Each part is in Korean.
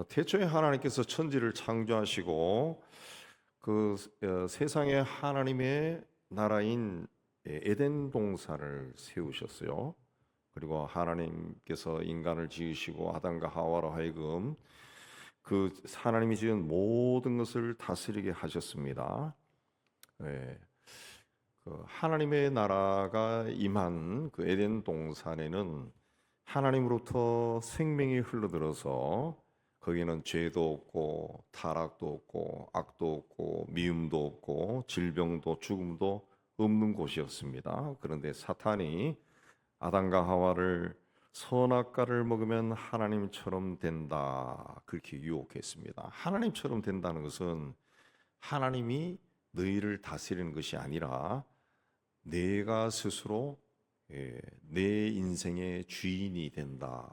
태초에 하나님께서 천지를 창조하시고 세상에 하나님의 나라인 에덴 동산을 세우셨어요. 그리고 하나님께서 인간을 지으시고 아담과 하와로 하여금 그 하나님이 지은 모든 것을 다스리게 하셨습니다. 예, 하나님의 나라가 임한 그 에덴 동산에는 하나님으로부터 생명이 흘러들어서 거기는 죄도 없고 타락도 없고 악도 없고 미움도 없고 질병도 죽음도 없는 곳이었습니다. 그런데 사탄이 아담과 하와를 선악과를 먹으면 하나님처럼 된다 그렇게 유혹했습니다. 하나님처럼 된다는 것은 하나님이 너희를 다스리는 것이 아니라 내가 스스로 내 인생의 주인이 된다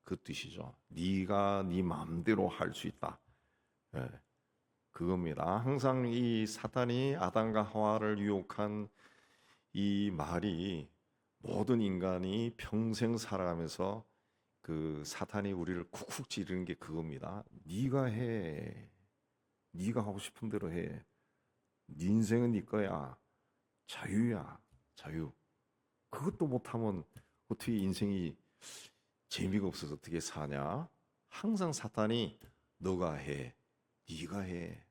그 뜻이죠. 네가 네 마음대로 할 수 있다. 그겁니다. 항상 이 사탄이 아담과 하와를 유혹한 이 말이 모든 인간이 평생 살아가면서 그 사탄이 우리를 쿡쿡 찌르는 게 그겁니다. 네가 해. 네가 하고 싶은 대로 해. 네 인생은 네 거야. 자유야. 자유. 그것도 못하면 어떻게 인생이 재미가 없어서 어떻게 사냐? 항상 사탄이 너가 해. 네가 해.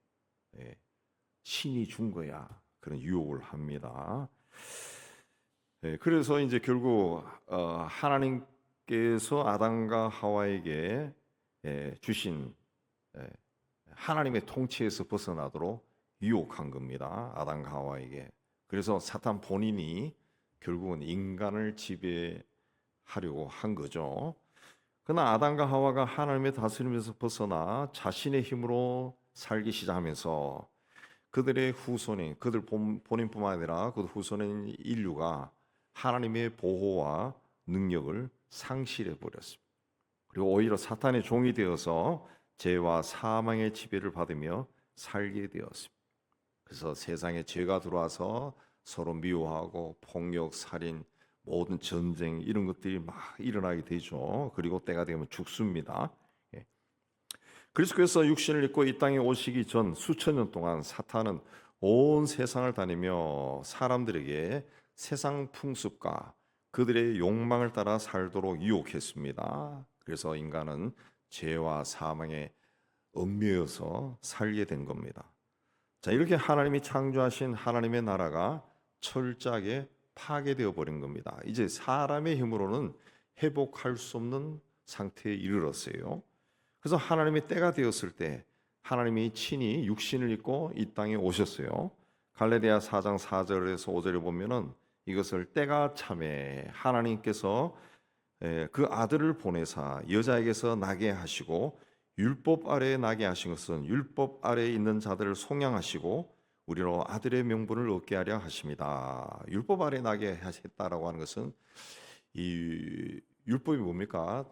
신이 준 거야. 그런 유혹을 합니다. 그래서 이제 결국 하나님께서 아담과 하와에게 주신 하나님의 통치에서 벗어나도록 유혹한 겁니다. 아담과 하와에게. 그래서 사탄 본인이 결국은 인간을 지배하려고 한 거죠. 그러나 아담과 하와가 하나님의 다스림에서 벗어나 자신의 힘으로 살기 시작하면서 그들의 후손인 그들 본인뿐만 아니라 그 후손인 인류가 하나님의 보호와 능력을 상실해 버렸습니다. 그리고 오히려 사탄의 종이 되어서 죄와 사망의 지배를 받으며 살게 되었습니다. 그래서 세상에 죄가 들어와서 서로 미워하고 폭력, 살인, 모든 전쟁 이런 것들이 막 일어나게 되죠. 그리고 때가 되면 죽습니다. 그리스도께서 육신을 입고 이 땅에 오시기 전 수천 년 동안 사탄은 온 세상을 다니며 사람들에게 세상 풍습과 그들의 욕망을 따라 살도록 유혹했습니다. 그래서 인간은 죄와 사망에 얽매여서 살게 된 겁니다. 자, 이렇게 하나님이 창조하신 하나님의 나라가 철저하게 파괴되어 버린 겁니다. 이제 사람의 힘으로는 회복할 수 없는 상태에 이르렀어요. 그래서 하나님의 때가 되었을 때 하나님이 친히 육신을 입고 이 땅에 오셨어요. 갈라디아 4장 4절에서 5절에 보면은 이것을 때가 참에 하나님께서 그 아들을 보내사 여자에게서 나게 하시고 율법 아래에 나게 하신 것은 율법 아래에 있는 자들을 속량하시고 우리로 아들의 명분을 얻게 하려 하십니다. 율법 아래에 나게 하셨다라고 하는 것은 이 율법이 뭡니까?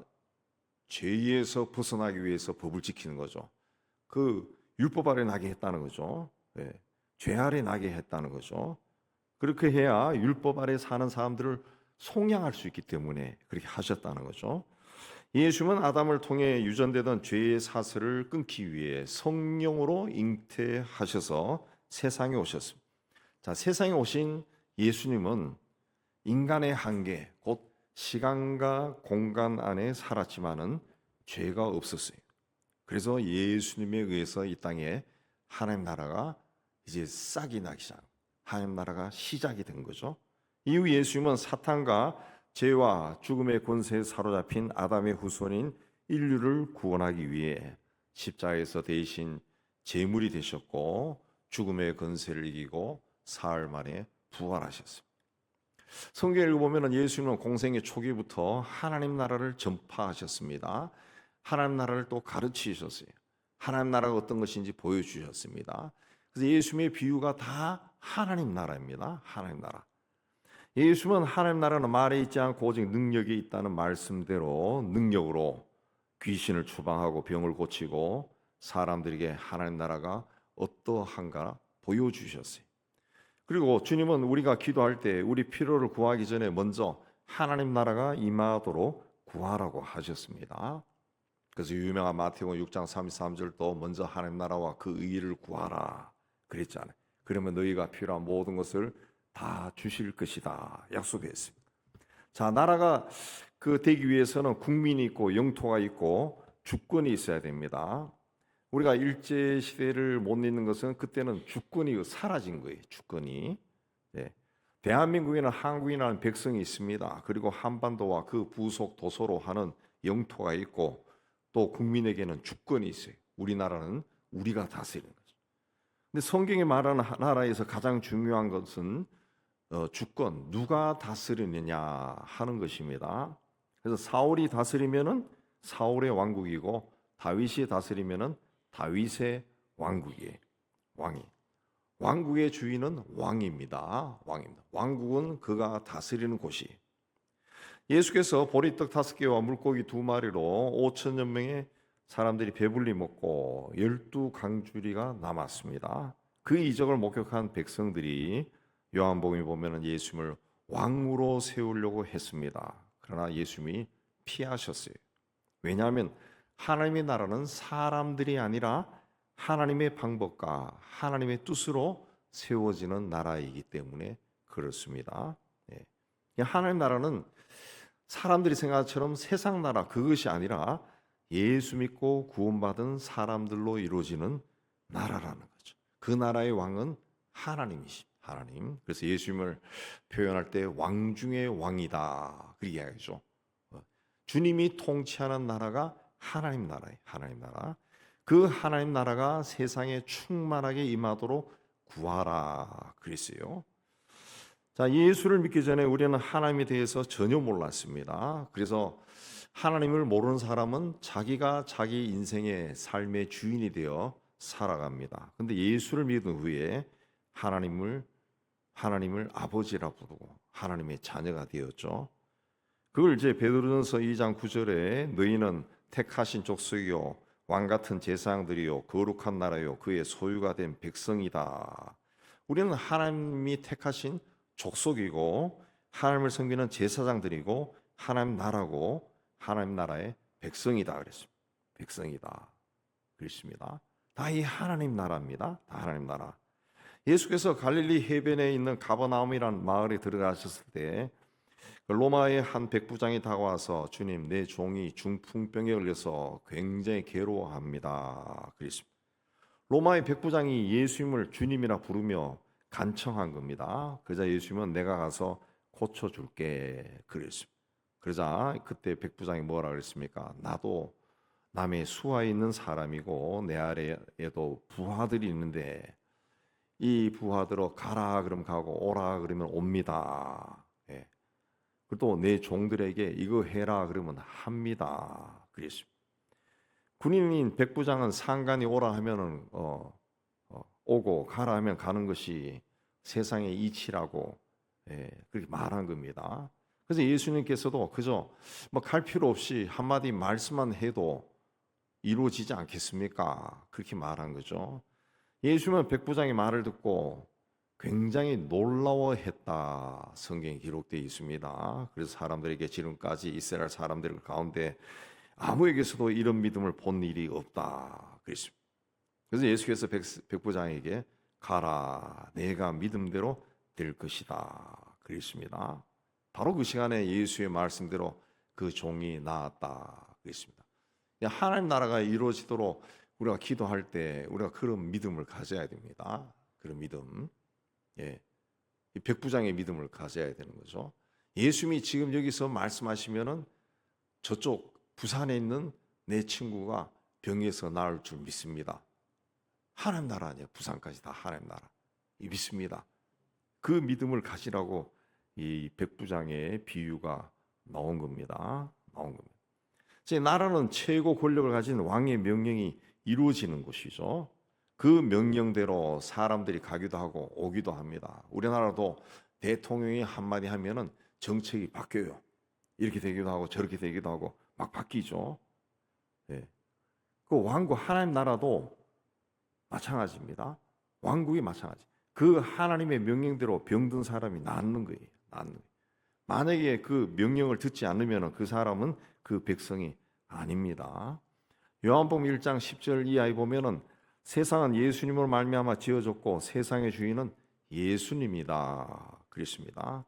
죄에서 벗어나기 위해서 법을 지키는 거죠. 그 율법 아래 나게 했다는 거죠. 죄 아래 나게 했다는 거죠. 그렇게 해야 율법 아래 사는 사람들을 속량할 수 있기 때문에 그렇게 하셨다는 거죠. 예수님은 아담을 통해 유전되던 죄의 사슬을 끊기 위해 성령으로 잉태하셔서 세상에 오셨습니다. 자, 세상에 오신 예수님은 인간의 한계, 곧 시간과 공간 안에 살았지만은 죄가 없었어요. 그래서 예수님에 의해서 이 땅에 하나님 나라가 이제 싹이 나기 시작, 하나님 나라가 시작이 된 거죠. 이후 예수님은 사탄과 죄와 죽음의 권세에 사로잡힌 아담의 후손인 인류를 구원하기 위해 십자가에서 대신 제물이 되셨고 죽음의 권세를 이기고 사흘 만에 부활하셨습니다. 성경을 읽어보면 예수님은 공생의 초기부터 하나님 나라를 전파하셨습니다. 하나님 나라를 또 가르치셨어요. 하나님 나라가 어떤 것인지 보여주셨습니다. 그래서 예수님의 비유가 다 하나님 나라입니다. 하나님 나라. 예수님은 하나님 나라는 말에 있지 않고 오직 능력이 있다는 말씀대로 능력으로 귀신을 추방하고 병을 고치고 사람들에게 하나님 나라가 어떠한가 보여주셨어요. 그리고 주님은 우리가 기도할 때 우리 필요를 구하기 전에 먼저 하나님 나라가 임하도록 구하라고 하셨습니다. 그래서 유명한 마태복음 6장 33절도 먼저 하나님 나라와 그 의를 구하라 그랬잖아요. 그러면 너희가 필요한 모든 것을 다 주실 것이다 약속했습니다. 자, 나라가 되기 위해서는 국민이 있고 영토가 있고 주권이 있어야 됩니다. 우리가 일제 시대를 못 잊는 것은 그때는 주권이 사라진 거예요. 주권이. 네. 대한민국에는 한국이라는 백성이 있습니다. 그리고 한반도와 그 부속 도서로 하는 영토가 있고 또 국민에게는 주권이 있어요. 우리나라는 우리가 다스리는 거죠. 근데 성경이 말하는 나라에서 가장 중요한 것은 주권, 누가 다스리느냐 하는 것입니다. 그래서 사울이 다스리면은 사울의 왕국이고 다윗이 다스리면은 다윗의 왕국이에요. 왕국의 주인은 왕입니다. 왕입니다. 왕국은 그가 다스리는 곳이. 예수께서 보리떡 5개와 물고기 2마리로 5천여 명의 사람들이 배불리 먹고 12강주리가 남았습니다. 그 이적을 목격한 백성들이 요한복음에 보면은 예수님을 왕으로 세우려고 했습니다. 그러나 예수님이 피하셨어요. 왜냐하면 하나님의 나라는 사람들이 아니라 하나님의 방법과 하나님의 뜻으로 세워지는 나라이기 때문에 그렇습니다. 하나님 나라는 사람들이 생각하는 것처럼 세상 나라 그것이 아니라 예수 믿고 구원받은 사람들로 이루어지는 나라라는 거죠. 그 나라의 왕은 하나님이십니다. 하나님. 그래서 예수님을 표현할 때 왕 중의 왕이다. 그렇게 이야기하죠. 주님이 통치하는 나라가 하나님 나라예요. 하나님 나라. 그 하나님 나라가 세상에 충만하게 임하도록 구하라 그랬어요. 자, 예수를 믿기 전에 우리는 하나님에 대해서 전혀 몰랐습니다. 그래서 하나님을 모르는 사람은 자기가 자기 인생의 삶의 주인이 되어 살아갑니다. 근데 예수를 믿은 후에 하나님을 아버지라 부르고 하나님의 자녀가 되었죠. 그걸 이제 베드로전서 2장 9절에 너희는 택하신 족속이요 왕 같은 제사장들이요 거룩한 나라요 그의 소유가 된 백성이다. 우리는 하나님이 택하신 족속이고 하나님을 섬기는 제사장들이고 하나님 나라고 하나님 나라의 백성이다 그랬습니다. 백성이다 그랬습니다. 다 이 하나님 나라입니다. 다 하나님 나라. 예수께서 갈릴리 해변에 있는 가버나움이라는 마을에 들어가셨을 때 로마의 한 백부장이 다가와서 주님 내 종이 중풍병에 걸려서 굉장히 괴로워합니다 그랬습니다. 로마의 백부장이 예수님을 주님이라 부르며 간청한 겁니다. 그러자 예수님은 내가 가서 고쳐줄게 그랬습니다. 그러자 그때 백부장이 뭐라 그랬습니까? 나도 남의 수하에 있는 사람이고 내 아래에도 부하들이 있는데 이 부하들어 가라 그러면 가고 오라 그러면 옵니다. 예. 또 내 종들에게 이거 해라 그러면 합니다. 그랬습니다. 군인인 백부장은 상관이 오라 하면은 오고 가라 하면 가는 것이 세상의 이치라고 그렇게 말한 겁니다. 그래서 예수님께서도 그저 뭐 갈 필요 없이 한마디 말씀만 해도 이루어지지 않겠습니까? 그렇게 말한 거죠. 예수님은 백부장의 말을 듣고 굉장히 놀라워했다. 성경에 기록되어 있습니다. 그래서 사람들에게 지금까지 이스라엘 사람들 가운데 아무에게서도 이런 믿음을 본 일이 없다. 그랬습니다. 그래서 예수께서 백부장에게 가라. 내가 믿음대로 될 것이다. 그랬습니다. 바로 그 시간에 예수의 말씀대로 그 종이 나았다. 그랬습니다. 하나님 나라가 이루어지도록 우리가 기도할 때 우리가 그런 믿음을 가져야 됩니다. 그런 믿음. 이 백부장의 믿음을 가져야 되는 거죠. 예수님이 지금 여기서 말씀하시면은 저쪽 부산에 있는 내 친구가 병에서 나을 줄 믿습니다. 하나님 나라 아니야. 부산까지 다 하나님 나라. 믿습니다. 그 믿음을 가지라고 이 백부장의 비유가 나온 겁니다. 제 나라는 최고 권력을 가진 왕의 명령이 이루어지는 곳이죠. 그 명령대로 사람들이 가기도 하고 오기도 합니다. 우리나라도 대통령이 한마디 하면은 정책이 바뀌어요. 이렇게 되기도 하고 저렇게 되기도 하고 막 바뀌죠. 그 왕국 하나님 나라도 마찬가지입니다. 왕국이 마찬가지. 그 하나님의 명령대로 병든 사람이 낫는 거예요. 만약에 그 명령을 듣지 않으면 그 사람은 그 백성이 아닙니다. 요한복음 1장 10절 이하에 보면은 세상은 예수님으로 말미암아 지어졌고 세상의 주인은 예수님이다 그랬습니다.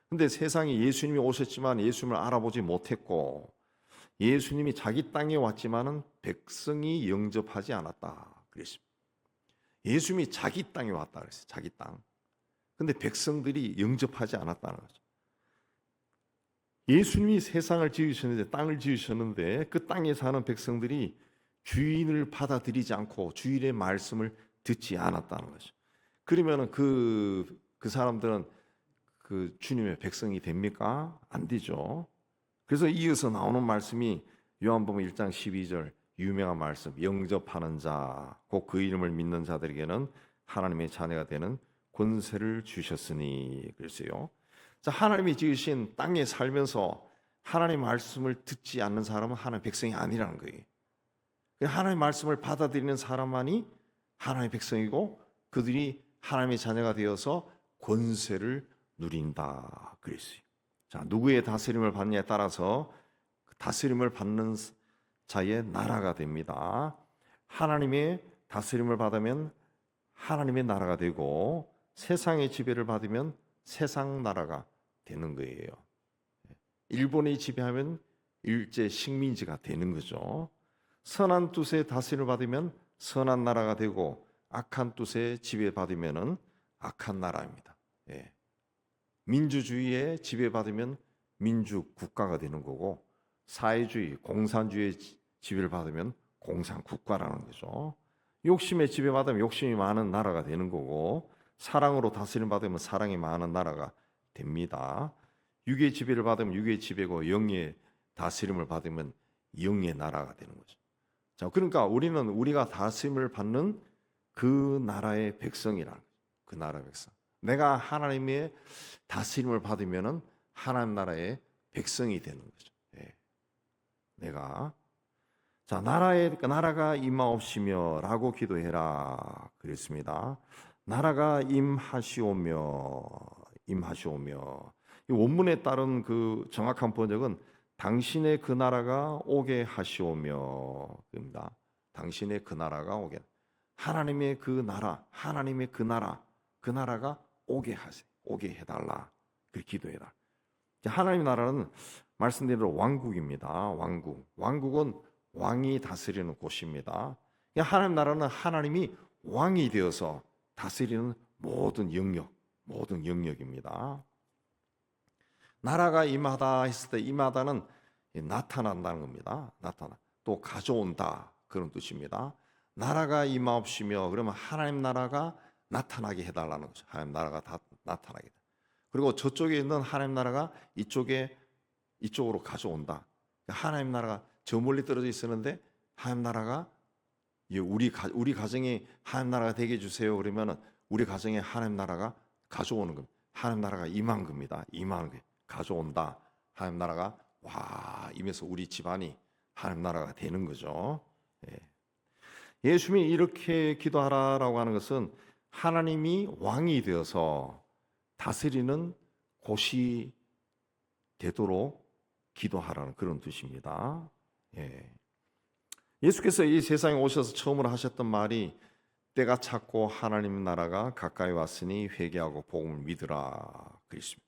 근데 세상에 예수님이 오셨지만 예수님을 알아보지 못했고 예수님이 자기 땅에 왔지만은 백성이 영접하지 않았다 그랬습니다. 예수님이 자기 땅에 왔다 그랬어요. 자기 땅. 근데 백성들이 영접하지 않았다는 거죠. 예수님이 세상을 지으셨는데 땅을 지으셨는데 그 땅에 사는 백성들이 주인을 받아들이지 않고 주인의 말씀을 듣지 않았다는 거죠. 그러면은 그 사람들은 그 주님의 백성이 됩니까? 안 되죠. 그래서 이어서 나오는 말씀이 요한복음 1장 12절 유명한 말씀, 영접하는 자, 곧 그 이름을 믿는 자들에게는 하나님의 자녀가 되는 권세를 주셨으니 그랬어요. 자, 하나님이 지으신 땅에 살면서 하나님의 말씀을 듣지 않는 사람은 하나님의 백성이 아니라는 거예요. 하나님의 말씀을 받아들이는 사람만이 하나님의 백성이고 그들이 하나님의 자녀가 되어서 권세를 누린다 그랬어요. 자, 누구의 다스림을 받느냐에 따라서 다스림을 받는 자의 나라가 됩니다. 하나님의 다스림을 받으면 하나님의 나라가 되고 세상의 지배를 받으면 세상 나라가 되는 거예요. 일본이 지배하면 일제 식민지가 되는 거죠. 선한 뜻의 다스림을 받으면 선한 나라가 되고 악한 뜻의 지배받으면 악한 나라입니다. 예. 민주주의의 지배받으면 민주 국가가 되는 거고 사회주의, 공산주의의 지배를 받으면 공산 국가라는 거죠. 욕심의 지배받으면 욕심이 많은 나라가 되는 거고 사랑으로 다스림 받으면 사랑이 많은 나라가 됩니다. 육의 지배를 받으면 육의 지배고 영의 다스림을 받으면 영의 나라가 되는 거죠. 자, 그러니까 우리는 우리가 다스림을 받는 그 나라의 백성이라는 거죠. 그 나라의 백성. 내가 하나님의 다스림을 받으면은 하나님 나라의 백성이 되는 거죠. 예. 내가 자 나라가 임하옵시며라고 기도해라 그랬습니다. 나라가 임하시오며 이 원문에 따른 그 정확한 번역은 당신의 그 나라가 오게 하시오며입니다. 당신의 그 나라가 오게 하나님의 그 나라 하나님의 그 나라가 오게 하세요. 오게 해달라. 그렇게 기도해라. 하나님 나라는 말씀대로 왕국입니다. 왕국은 왕이 다스리는 곳입니다. 하나님 나라는 하나님이 왕이 되어서 다스리는 모든 영역입니다. 나라가 임하다 했을 때 임하다는 나타난다는 겁니다. 또 가져온다 그런 뜻입니다. 나라가 임하옵시며 그러면 하나님 나라가 나타나게 해달라는 거죠. 하나님 나라가 다 나타나게. 그리고 저쪽에 있는 하나님 나라가 이쪽으로 가져온다. 하나님 나라가 저 멀리 떨어져 있었는데 하나님 나라가 우리 가정에 하나님 나라가 되게 해주세요. 그러면은 우리 가정에 하나님 나라가 가져오는 겁니다. 하나님 나라가 임한 겁니다. 임하는 거예요. 가져온다. 하나님 나라가 임해서 우리 집안이 하나님 나라가 되는 거죠. 예. 예수님이 이렇게 기도하라라고 하는 것은 하나님이 왕이 되어서 다스리는 곳이 되도록 기도하라는 그런 뜻입니다. 예. 예수께서 이 세상에 오셔서 처음으로 하셨던 말이 때가 찼고 하나님 나라가 가까이 왔으니 회개하고 복음을 믿으라 그랬습니다.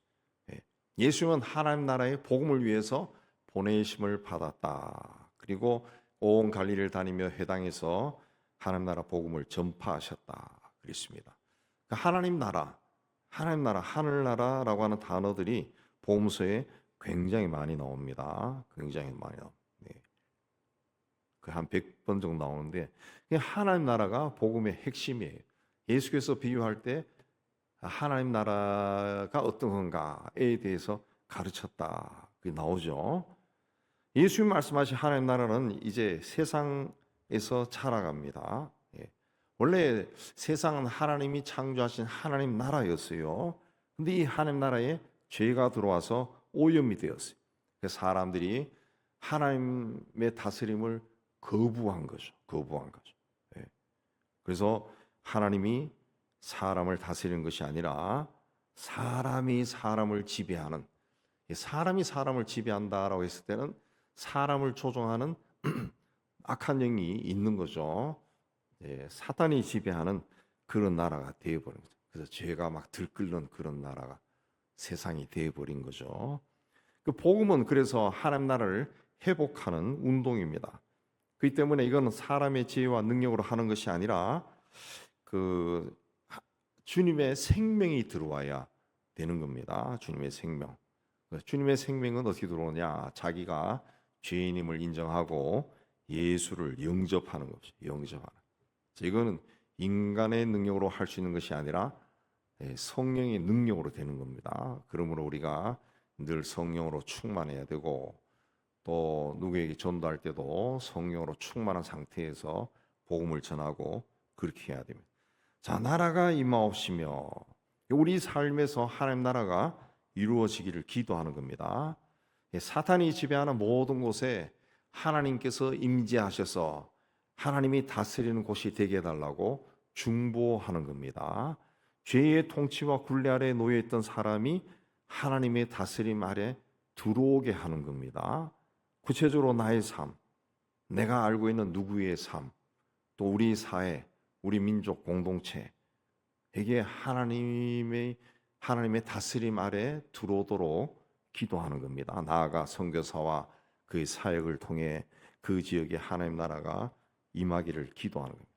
예. 예수님은 하나님 나라의 복음을 위해서 보내심을 받았다. 그리고 온 갈릴리를 다니며 회당에서 하나님 나라 복음을 전파하셨다 그랬습니다. 하나님 나라, 하늘나라라고 하는 단어들이 복음서에 굉장히 많이 나옵니다. 굉장히 많이 나옵니다. 한 100번 정도 나오는데 하나님 나라가 복음의 핵심이에요. 예수께서 비유할 때 하나님 나라가 어떤 건가에 대해서 가르쳤다. 그게 나오죠. 예수님 말씀하신 하나님 나라는 이제 세상에서 자라갑니다. 원래 세상은 하나님이 창조하신 하나님 나라였어요. 근데 이 하나님 나라에 죄가 들어와서 오염이 되었어요. 그래서 사람들이 하나님의 다스림을 거부한 거죠. 그래서 하나님이 사람을 다스리는 것이 아니라 사람이 사람을 지배하는, 사람이 사람을 지배한다라고 했을 때는 사람을 조종하는 악한 영이 있는 거죠. 예, 사단이 지배하는 그런 나라가 되어버린 거죠. 그래서 죄가 막 들끓는 그런 나라가 세상이 되어버린 거죠. 그 복음은 그래서 하나님 나라를 회복하는 운동입니다. 그렇기 때문에 이거는 사람의 지혜와 능력으로 하는 것이 아니라 그 주님의 생명이 들어와야 되는 겁니다. 주님의 생명. 주님의 생명은 어떻게 들어오냐? 자기가 죄인임을 인정하고 예수를 영접하는 것이 영접하는. 이거는 인간의 능력으로 할 수 있는 것이 아니라 성령의 능력으로 되는 겁니다. 그러므로 우리가 늘 성령으로 충만해야 되고 또 누구에게 전도할 때도 성령으로 충만한 상태에서 복음을 전하고 그렇게 해야 됩니다. 자, 나라가 임하옵시며 우리 삶에서 하나님 나라가 이루어지기를 기도하는 겁니다. 사탄이 지배하는 모든 곳에 하나님께서 임재하셔서 하나님이 다스리는 곳이 되게 해달라고 중보하는 겁니다. 죄의 통치와 굴레 아래 놓여있던 사람이 하나님의 다스림 아래 들어오게 하는 겁니다. 구체적으로 나의 삶, 내가 알고 있는 누구의 삶, 또 우리 사회, 우리 민족 공동체 에게 하나님의 다스림 아래 들어오도록 기도하는 겁니다. 나아가 선교사와 그의 사역을 통해 그 지역에 하나님 나라가 임하기를 기도하는 겁니다.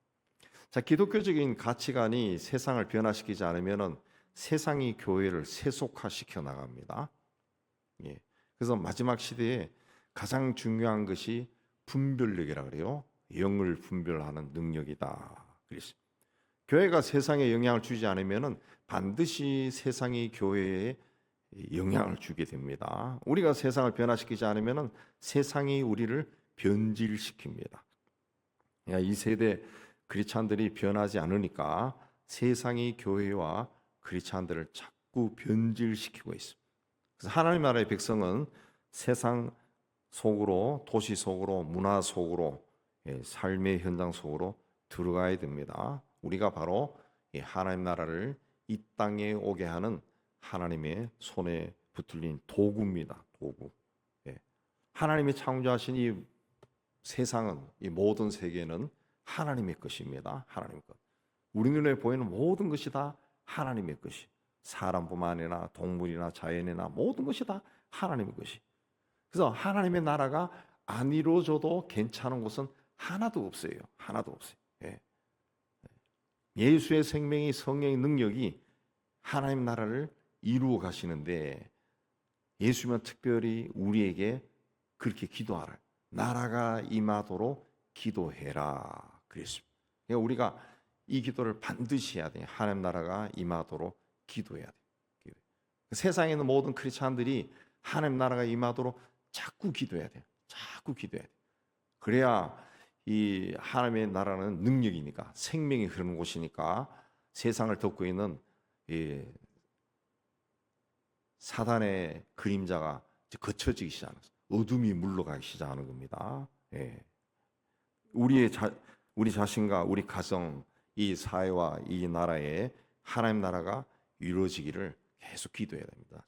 자, 기독교적인 가치관이 세상을 변화시키지 않으면은 세상이 교회를 세속화시켜 나갑니다. 예. 그래서 마지막 시대에 가장 중요한 것이 분별력이라 그래요. 영을 분별하는 능력이다. 그랬습니다. 교회가 세상에 영향을 주지 않으면은 반드시 세상이 교회에 영향을 주게 됩니다. 우리가 세상을 변화시키지 않으면은 세상이 우리를 변질시킵니다. 그러니까 이 세대 크리스찬들이 변하지 않으니까 세상이 교회와 크리스찬들을 자꾸 변질시키고 있습니다. 그래서 하나님 나라의 백성은 세상 속으로, 도시 속으로, 문화 속으로, 삶의 현장 속으로 들어가야 됩니다. 우리가 바로 하나님 나라를 이 땅에 오게 하는 하나님의 손에 붙들린 도구입니다. 도구. 하나님이 창조하신 이 세상은, 이 모든 세계는 하나님의 것입니다. 하나님의 것. 우리 눈에 보이는 모든 것이 다 하나님의 것이. 사람뿐만 아니라 동물이나 자연이나 모든 것이 다 하나님의 것이. 그래서 하나님의 나라가 안 이루어져도 괜찮은 곳은 하나도 없어요. 하나도 없어요. 예수의 생명이, 성령의 능력이 하나님 나라를 이루어 가시는데 예수님은 특별히 우리에게 그렇게 기도하라. 나라가 임하도록 기도해라. 그랬습니다. 그러니까 우리가 이 기도를 반드시 해야 돼요. 하나님 나라가 임하도록 기도해야 돼요. 세상에 있는 모든 크리스찬들이 하나님 나라가 임하도록 자꾸 기도해야 돼요. 자꾸 기도해야 돼요. 그래야 이 하나님의 나라는 능력이니까, 생명이 흐르는 곳이니까 세상을 덮고 있는 이 사단의 그림자가 거쳐지기 시작하는, 어둠이 물러가기 시작하는 겁니다. 우리 자신과 우리 가정, 이 사회와 이 나라에 하나님 나라가 이루어지기를 계속 기도해야 됩니다.